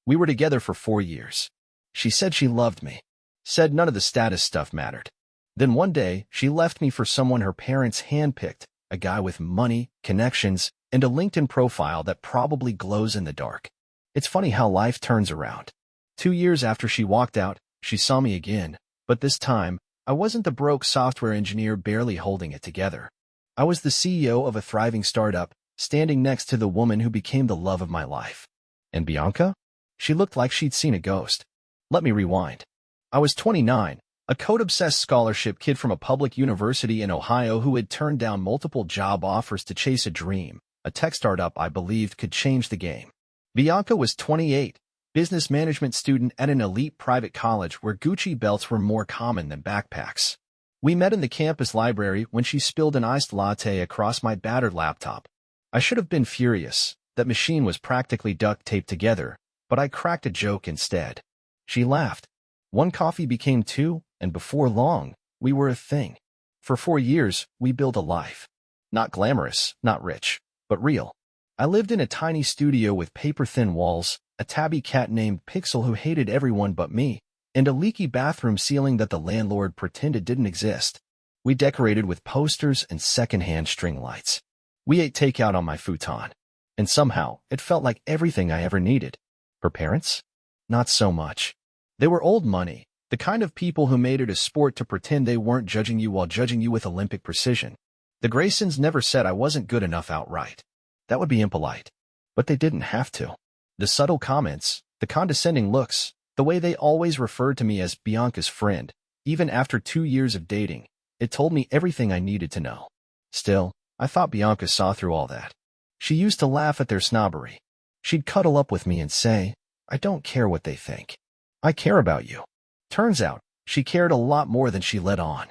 We were together for 4 years. She said she loved me. Said none of the status stuff mattered. Then one day, she left me for someone her parents handpicked, a guy with money, connections, and a LinkedIn profile that probably glows in the dark. It's funny how life turns around. 2 years after she walked out, she saw me again, but this time, I wasn't the broke software engineer barely holding it together. I was the CEO of a thriving startup, standing next to the woman who became the love of my life. And Bianca? She looked like she'd seen a ghost. Let me rewind. I was 29, a code-obsessed scholarship kid from a public university in Ohio who had turned down multiple job offers to chase a dream, a tech startup I believed could change the game. Bianca was 28, business management student at an elite private college where Gucci belts were more common than backpacks. We met in the campus library when she spilled an iced latte across my battered laptop. I should have been furious. That machine was practically duct taped together, but I cracked a joke instead. She laughed. One coffee became two, and before long, we were a thing. For 4 years, we built a life. Not glamorous, not rich, but real. I lived in a tiny studio with paper-thin walls, a tabby cat named Pixel who hated everyone but me, and a leaky bathroom ceiling that the landlord pretended didn't exist. We decorated with posters and secondhand string lights. We ate takeout on my futon. And somehow, it felt like everything I ever needed. Her parents? Not so much. They were old money, the kind of people who made it a sport to pretend they weren't judging you while judging you with Olympic precision. The Graysons never said I wasn't good enough outright. That would be impolite. But they didn't have to. The subtle comments, the condescending looks, the way they always referred to me as Bianca's friend, even after 2 years of dating, it told me everything I needed to know. Still, I thought Bianca saw through all that. She used to laugh at their snobbery. She'd cuddle up with me and say, "I don't care what they think. I care about you." Turns out, she cared a lot more than she let on.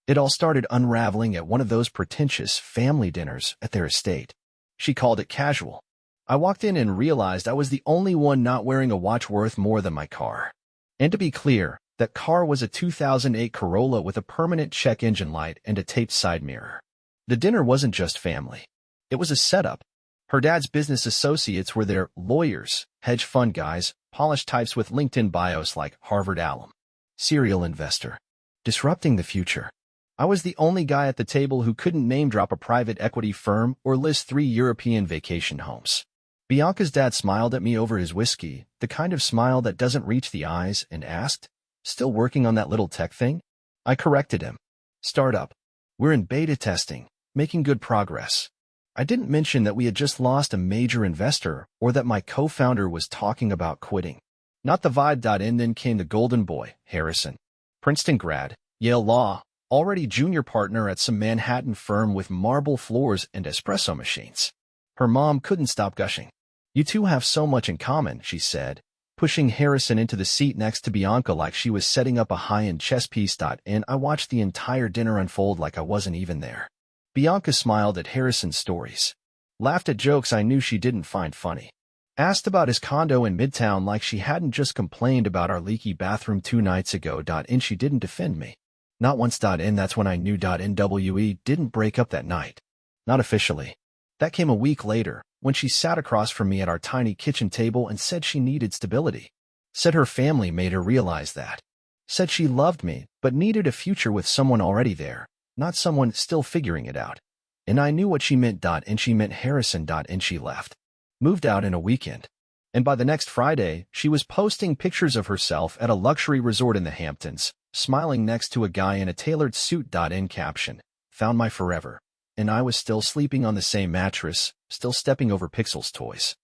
It all started unraveling at one of those pretentious family dinners at their estate. She called it casual. I walked in and realized I was the only one not wearing a watch worth more than my car. And to be clear, that car was a 2008 Corolla with a permanent check engine light and a taped side mirror. The dinner wasn't just family. It was a setup. Her dad's business associates were there, lawyers, hedge fund guys, polished types with LinkedIn bios like Harvard alum. Serial investor. Disrupting the future. I was the only guy at the table who couldn't name-drop a private equity firm or list 3 European vacation homes. Bianca's dad smiled at me over his whiskey, the kind of smile that doesn't reach the eyes, and asked, "Still working on that little tech thing?" I corrected him. "Startup. We're in beta testing, making good progress." I didn't mention that we had just lost a major investor or that my co-founder was talking about quitting. Not the vibe. And then came the golden boy, Harrison. Princeton grad, Yale Law, already junior partner at some Manhattan firm with marble floors and espresso machines. Her mom couldn't stop gushing. "You two have so much in common," she said, pushing Harrison into the seat next to Bianca like she was setting up a high-end chess piece. And I watched the entire dinner unfold like I wasn't even there. Bianca smiled at Harrison's stories, laughed at jokes I knew she didn't find funny, asked about his condo in Midtown like she hadn't just complained about our leaky bathroom 2 nights ago. And she didn't defend me. Not once. And that's when I knew NWE didn't break up that night. Not officially. That came a week later, when she sat across from me at our tiny kitchen table and said she needed stability. Said her family made her realize that. Said she loved me, but needed a future with someone already there, not someone still figuring it out. And I knew what she meant. And she meant Harrison. And she left. Moved out in a weekend. And by the next Friday, she was posting pictures of herself at a luxury resort in the Hamptons, smiling next to a guy in a tailored suit. In caption, "Found my forever." And I was still sleeping on the same mattress, still stepping over Pixel's toys.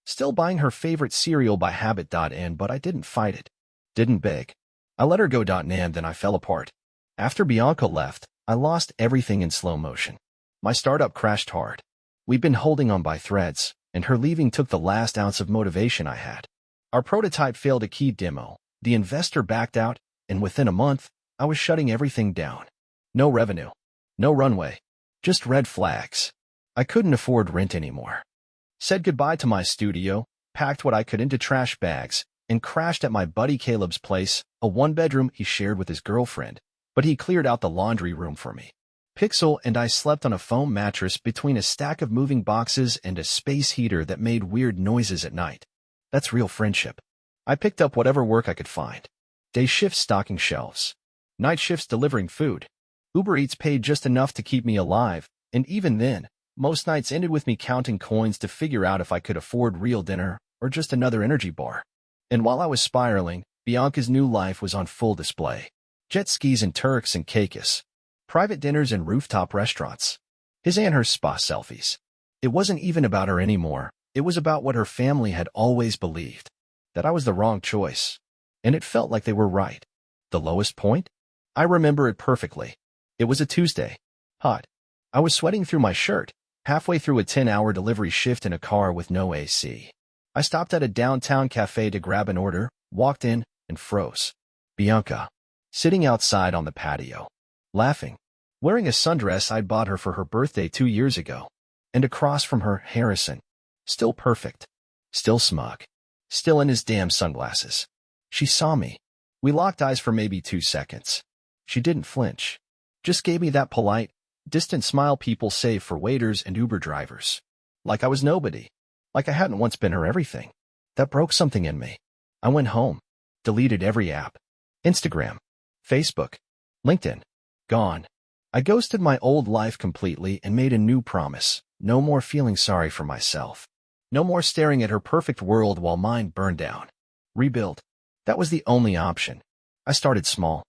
Still buying her favorite cereal by habit. But I didn't fight it. Didn't beg. I let her go. And then I fell apart. After Bianca left, I lost everything in slow motion. My startup crashed hard. We'd been holding on by threads, and her leaving took the last ounce of motivation I had. Our prototype failed a key demo, the investor backed out, and within a month, I was shutting everything down. No revenue. No runway. Just red flags. I couldn't afford rent anymore. Said goodbye to my studio, packed what I could into trash bags, and crashed at my buddy Caleb's place, a 1-bedroom he shared with his girlfriend, but he cleared out the laundry room for me. Pixel and I slept on a foam mattress between a stack of moving boxes and a space heater that made weird noises at night. That's real friendship. I picked up whatever work I could find. Day shifts stocking shelves. Night shifts delivering food. Uber Eats paid just enough to keep me alive, and even then, most nights ended with me counting coins to figure out if I could afford real dinner or just another energy bar. And while I was spiraling, Bianca's new life was on full display. Jet skis and Turks and Caicos. Private dinners and rooftop restaurants. His and her spa selfies. It wasn't even about her anymore. It was about what her family had always believed. That I was the wrong choice. And it felt like they were right. The lowest point? I remember it perfectly. It was a Tuesday. Hot. I was sweating through my shirt, halfway through a 10-hour delivery shift in a car with no AC. I stopped at a downtown cafe to grab an order, walked in, and froze. Bianca, sitting outside on the patio, laughing, wearing a sundress I'd bought her for her birthday 2 years ago. And across from her, Harrison. Still perfect. Still smug. Still in his damn sunglasses. She saw me. We locked eyes for maybe 2 seconds. She didn't flinch. Just gave me that polite, distant smile people save for waiters and Uber drivers. Like I was nobody. Like I hadn't once been her everything. That broke something in me. I went home. Deleted every app. Instagram. Facebook. LinkedIn. Gone. I ghosted my old life completely and made a new promise. No more feeling sorry for myself. No more staring at her perfect world while mine burned down. Rebuild. That was the only option. I started small.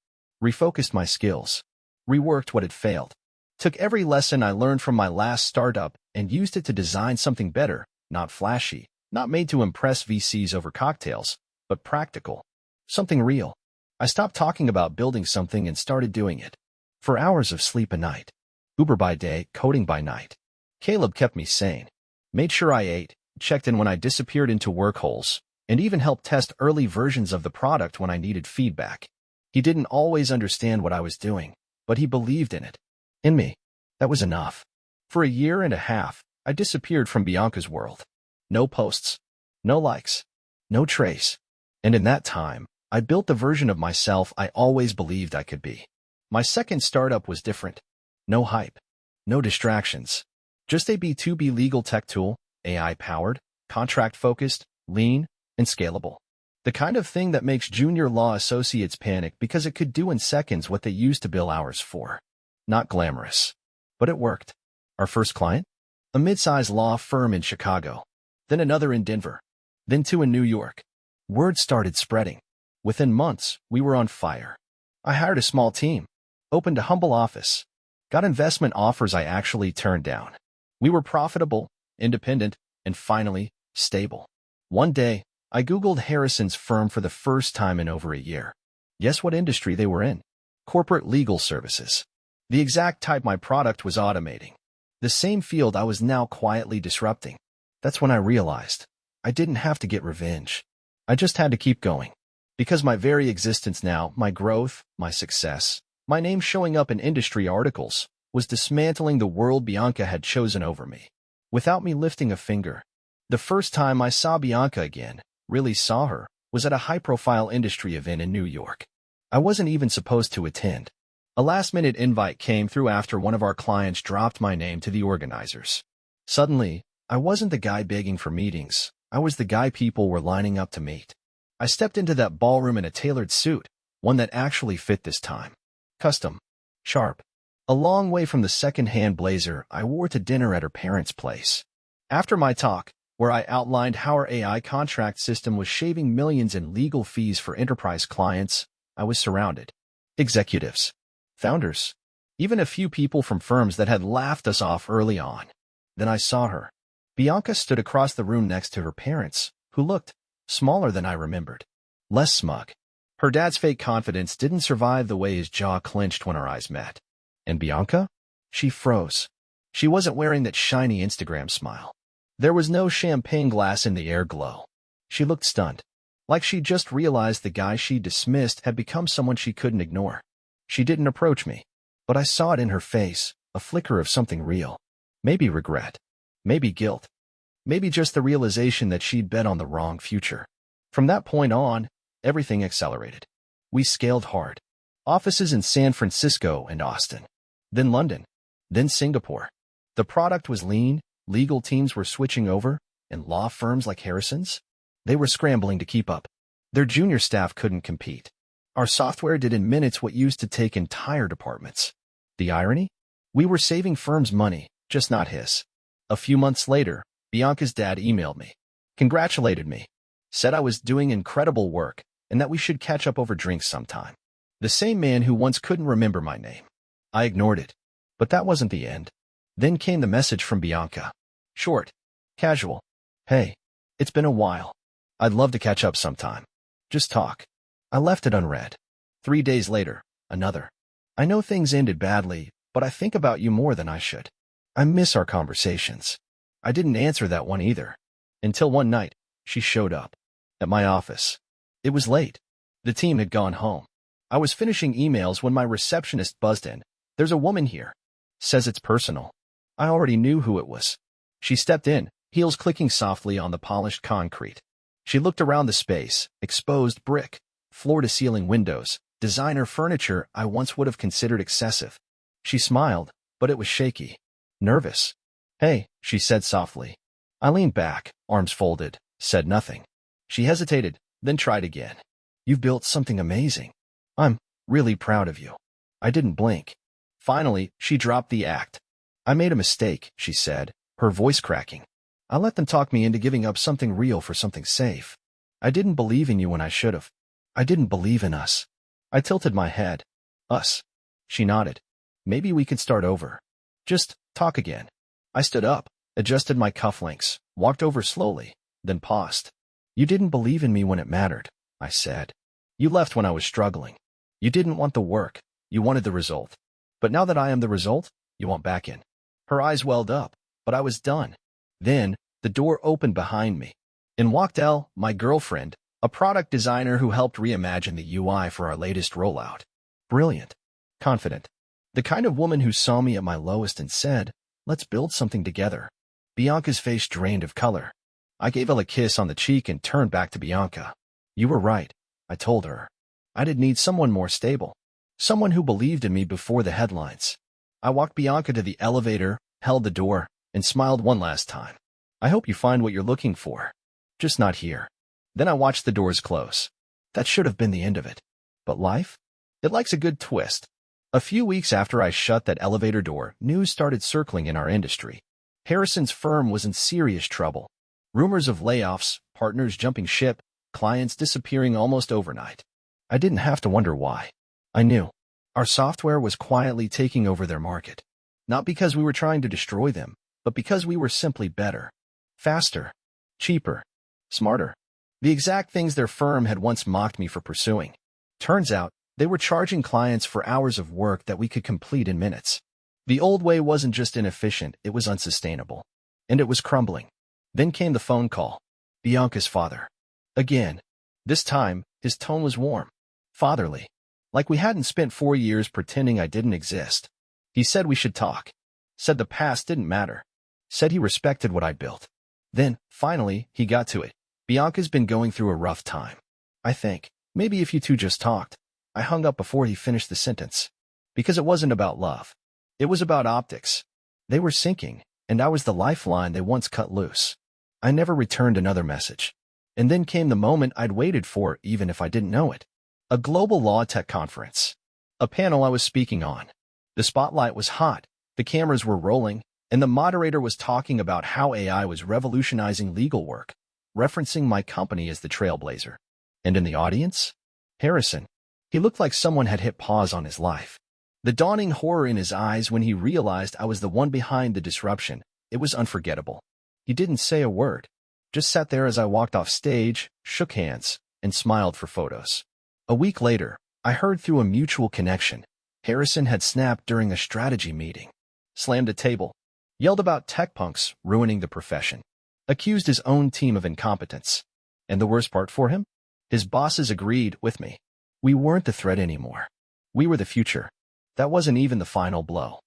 Refocused my skills. Reworked what had failed. Took every lesson I learned from my last startup and used it to design something better, not flashy, not made to impress VCs over cocktails, but practical. Something real. I stopped talking about building something and started doing it. For hours of sleep a night. Uber by day, coding by night. Caleb kept me sane. Made sure I ate, checked in when I disappeared into workholes, and even helped test early versions of the product when I needed feedback. He didn't always understand what I was doing, but he believed in it. In me. That was enough. For a year and a half, I disappeared from Bianca's world. No posts. No likes. No trace. And in that time, I built the version of myself I always believed I could be. My second startup was different. No hype. No distractions. Just a B2B legal tech tool, AI-powered, contract-focused, lean, and scalable. The kind of thing that makes junior law associates panic because it could do in seconds what they used to bill hours for. Not glamorous. But it worked. Our first client? A mid-sized law firm in Chicago. Then another in Denver. Then 2 in New York. Word started spreading. Within months, we were on fire. I hired a small team. Opened a humble office. Got investment offers I actually turned down. We were profitable, independent, and finally, stable. One day, I Googled Harrison's firm for the first time in over a year. Guess what industry they were in? Corporate legal services. The exact type my product was automating. The same field I was now quietly disrupting. That's when I realized I didn't have to get revenge. I just had to keep going. Because my very existence now, my growth, my success, my name showing up in industry articles, was dismantling the world Bianca had chosen over me. Without me lifting a finger. The first time I saw Bianca again, really saw her, was at a high-profile industry event in New York. I wasn't even supposed to attend. A last-minute invite came through after one of our clients dropped my name to the organizers. Suddenly, I wasn't the guy begging for meetings. I was the guy people were lining up to meet. I stepped into that ballroom in a tailored suit, one that actually fit this time. Custom. Sharp. A long way from the second-hand blazer I wore to dinner at her parents' place. After my talk, where I outlined how our AI contract system was shaving millions in legal fees for enterprise clients, I was surrounded. Executives. Founders. Even a few people from firms that had laughed us off early on. Then I saw her. Bianca stood across the room next to her parents, who looked smaller than I remembered. Less smug. Her dad's fake confidence didn't survive the way his jaw clenched when our eyes met. And Bianca? She froze. She wasn't wearing that shiny Instagram smile. There was no champagne glass in the air glow. She looked stunned. Like she'd just realized the guy she dismissed had become someone she couldn't ignore. She didn't approach me. But I saw it in her face, a flicker of something real. Maybe regret. Maybe guilt. Maybe just the realization that she'd bet on the wrong future. From that point on, everything accelerated. We scaled hard. Offices in San Francisco and Austin. Then London. Then Singapore. The product was lean, legal teams were switching over, and law firms like Harrison's? They were scrambling to keep up. Their junior staff couldn't compete. Our software did in minutes what used to take entire departments. The irony? We were saving firms money, just not his. A few months later, Bianca's dad emailed me, congratulated me, said I was doing incredible work and that we should catch up over drinks sometime. The same man who once couldn't remember my name. I ignored it. But that wasn't the end. Then came the message from Bianca. Short, casual. Hey, it's been a while. I'd love to catch up sometime. Just talk. I left it unread. 3 days later, another. I know things ended badly, but I think about you more than I should. I miss our conversations. I didn't answer that one either. Until one night, she showed up. At my office. It was late. The team had gone home. I was finishing emails when my receptionist buzzed in. There's a woman here. Says it's personal. I already knew who it was. She stepped in, heels clicking softly on the polished concrete. She looked around the space, exposed brick, floor-to-ceiling windows, designer furniture I once would have considered excessive. She smiled, but it was shaky. Nervous. Hey, she said softly. I leaned back, arms folded, said nothing. She hesitated, then tried again. You've built something amazing. I'm really proud of you. I didn't blink. Finally, she dropped the act. I made a mistake, she said, her voice cracking. I let them talk me into giving up something real for something safe. I didn't believe in you when I should have. I didn't believe in us. I tilted my head. Us. She nodded. Maybe we could start over. Just talk again. I stood up, adjusted my cufflinks, walked over slowly, then paused. You didn't believe in me when it mattered, I said. You left when I was struggling. You didn't want the work. You wanted the result. But now that I am the result, you want back in. Her eyes welled up, but I was done. Then, the door opened behind me. In walked Elle, my girlfriend, a product designer who helped reimagine the UI for our latest rollout. Brilliant. Confident. The kind of woman who saw me at my lowest and said, let's build something together. Bianca's face drained of color. I gave Elle a kiss on the cheek and turned back to Bianca. You were right, I told her. I did need someone more stable. Someone who believed in me before the headlines. I walked Bianca to the elevator, held the door, and smiled one last time. I hope you find what you're looking for. Just not here. Then I watched the doors close. That should have been the end of it. But life? It likes a good twist. A few weeks after I shut that elevator door, news started circling in our industry. Harrison's firm was in serious trouble. Rumors of layoffs, partners jumping ship, clients disappearing almost overnight. I didn't have to wonder why. I knew. Our software was quietly taking over their market. Not because we were trying to destroy them, but because we were simply better. Faster. Cheaper. Smarter. The exact things their firm had once mocked me for pursuing. Turns out, they were charging clients for hours of work that we could complete in minutes. The old way wasn't just inefficient, it was unsustainable. And it was crumbling. Then came the phone call. Bianca's father. Again. This time, his tone was warm. Fatherly. Like we hadn't spent 4 years pretending I didn't exist. He said we should talk. Said the past didn't matter. Said he respected what I built. Then, finally, he got to it. Bianca's been going through a rough time. I think, maybe if you two just talked. I hung up before he finished the sentence. Because it wasn't about love. It was about optics. They were sinking, and I was the lifeline they once cut loose. I never returned another message. And then came the moment I'd waited for, even if I didn't know it. A global law tech conference. A panel I was speaking on. The spotlight was hot, the cameras were rolling, and the moderator was talking about how AI was revolutionizing legal work, referencing my company as the trailblazer. And in the audience? Harrison. He looked like someone had hit pause on his life. The dawning horror in his eyes when he realized I was the one behind the disruption, it was unforgettable. He didn't say a word, just sat there as I walked off stage, shook hands, and smiled for photos. A week later, I heard through a mutual connection, Harrison had snapped during a strategy meeting, slammed a table, yelled about tech punks ruining the profession, accused his own team of incompetence. And the worst part for him? His bosses agreed with me. We weren't the threat anymore. We were the future. That wasn't even the final blow.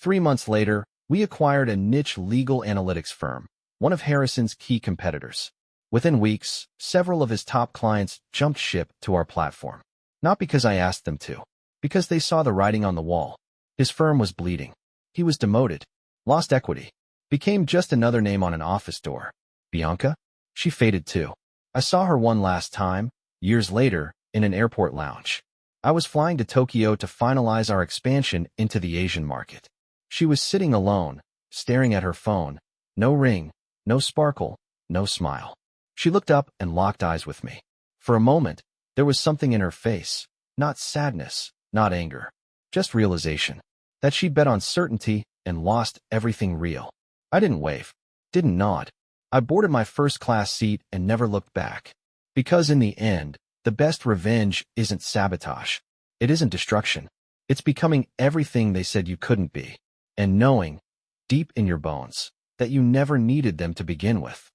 3 months later, we acquired a niche legal analytics firm, one of Harrison's key competitors. Within weeks, several of his top clients jumped ship to our platform. Not because I asked them to, because they saw the writing on the wall. His firm was bleeding. He was demoted, lost equity, became just another name on an office door. Bianca? She faded too. I saw her one last time, Years later, in an airport lounge, I was flying to Tokyo to finalize our expansion into the Asian market. She was sitting alone, staring at her phone. No ring, no sparkle, no smile. She looked up and locked eyes with me. For a moment, there was something in her face. Not sadness, not anger. Just realization. That she'd bet on certainty and lost everything real. I didn't wave. Didn't nod. I boarded my first-class seat and never looked back. Because in the end, the best revenge isn't sabotage. It isn't destruction. It's becoming everything they said you couldn't be. And knowing, deep in your bones, that you never needed them to begin with.